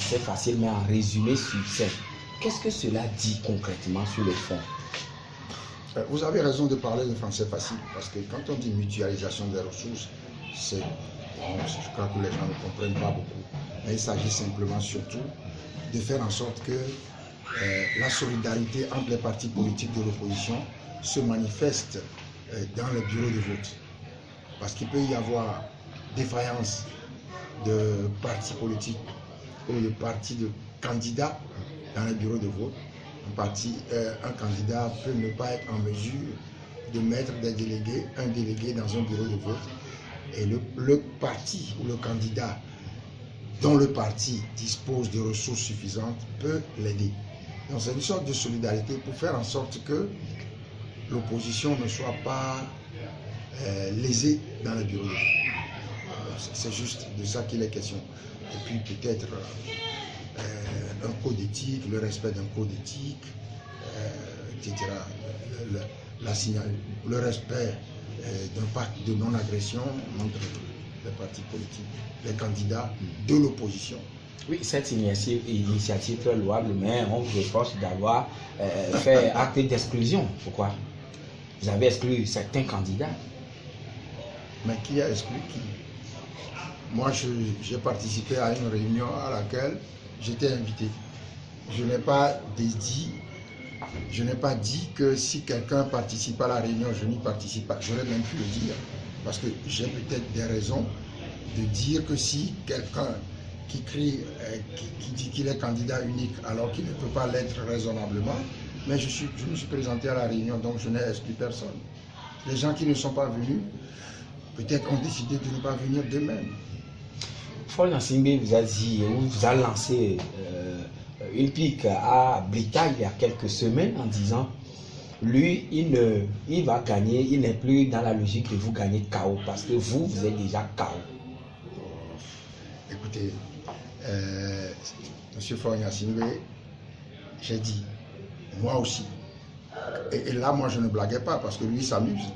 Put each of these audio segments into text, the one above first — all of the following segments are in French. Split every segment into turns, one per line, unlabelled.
français facile, mais en résumé succinct. Qu'est-ce que cela dit concrètement sur le fond?
Vous avez raison de parler de français facile, parce que quand on dit mutualisation des ressources, je crois que les gens ne comprennent pas beaucoup. Mais il s'agit simplement surtout de faire en sorte que la solidarité entre les partis politiques de l'opposition se manifeste dans les bureaux de vote. Parce qu'il peut y avoir défaillance de partis politiques ou de partis de candidats dans les bureaux de vote. Un candidat peut ne pas être en mesure de mettre un délégué dans un bureau de vote. Et le parti ou le candidat dont le parti dispose de ressources suffisantes peut l'aider. Donc c'est une sorte de solidarité pour faire en sorte que l'opposition ne soit pas lésée dans les bureaux. C'est juste de ça qu'il est question. Et puis peut-être un code éthique, le respect d'un code éthique, etc. Le respect d'un pacte de non-agression entre les partis politiques, les candidats de l'opposition.
Oui, cette initiative très louable, mais on vous reproche d'avoir fait acte d'exclusion. Pourquoi? Vous avez exclu certains candidats.
Mais qui a exclu qui? Moi, j'ai participé à une réunion à laquelle j'étais invité. Je n'ai pas dit que si quelqu'un participe à la réunion, je n'y participe pas. J'aurais même pu le dire. Parce que j'ai peut-être des raisons de dire que si quelqu'un qui dit qu'il est candidat unique alors qu'il ne peut pas l'être raisonnablement, mais je me suis présenté à la réunion, donc je n'ai exclu personne. Les gens qui ne sont pas venus, peut-être ont décidé de ne pas venir d'eux-mêmes.
Faure Gnassingbé vous a dit, vous a lancé une pique à Blita il y a quelques semaines en disant, lui, il va gagner, il n'est plus dans la logique de vous gagner KO parce que vous êtes déjà KO.
Écoutez, M. Faure Gnassingbé, j'ai dit, moi aussi. Et là, moi, je ne blaguais pas parce que lui s'amuse.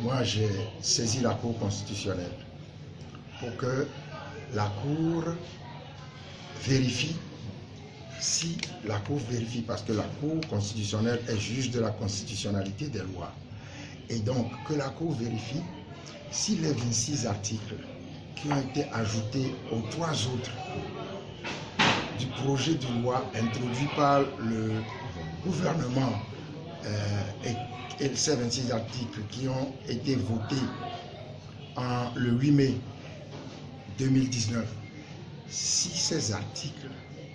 Moi, j'ai saisi la Cour constitutionnelle pour que la Cour vérifie, si la Cour vérifie, parce que la Cour constitutionnelle est juge de la constitutionnalité des lois. Et donc, que la Cour vérifie si les 26 articles qui ont été ajoutés aux 3 autres du projet de loi introduit par le gouvernement et ces 26 articles qui ont été votés le 8 mai 2019, si ces articles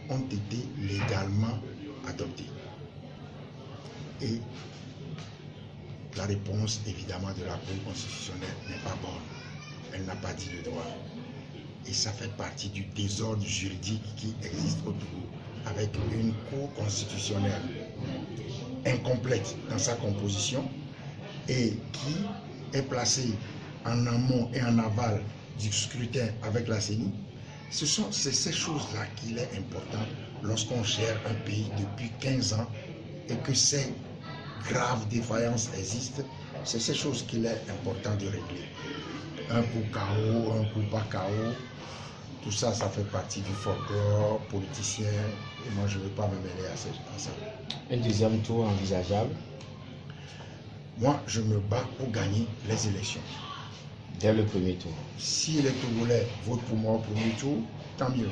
ont été légalement adoptés. Et la réponse, évidemment, de la Cour constitutionnelle n'est pas bonne. Elle n'a pas dit le droit. Et ça fait partie du désordre juridique qui existe au Togo, avec une Cour constitutionnelle incomplète dans sa composition et qui est placée en amont et en aval du scrutin avec la CENI. C'est ces choses-là qu'il est important lorsqu'on gère un pays depuis 15 ans et que ces graves défaillances existent. C'est ces choses qu'il est important de régler. Un coup KO, un coup pas KO, tout ça, ça fait partie du folklore politicien et moi je ne veux pas me mêler à ça.
Un deuxième tour envisageable?
Moi, je me bats pour gagner les élections.
Dès le premier tour.
Si les Togolais votent pour moi au premier tour, tant mieux.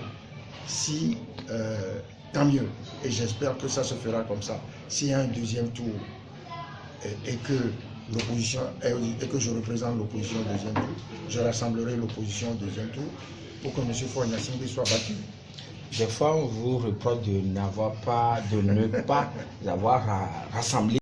Tant mieux. Et j'espère que ça se fera comme ça. S'il y a un deuxième tour et que l'opposition et que je représente l'opposition au deuxième tour, je rassemblerai l'opposition au deuxième tour pour que M. Faure Gnassingbé soit battu.
Des fois, on vous reproche de ne pas avoir rassemblé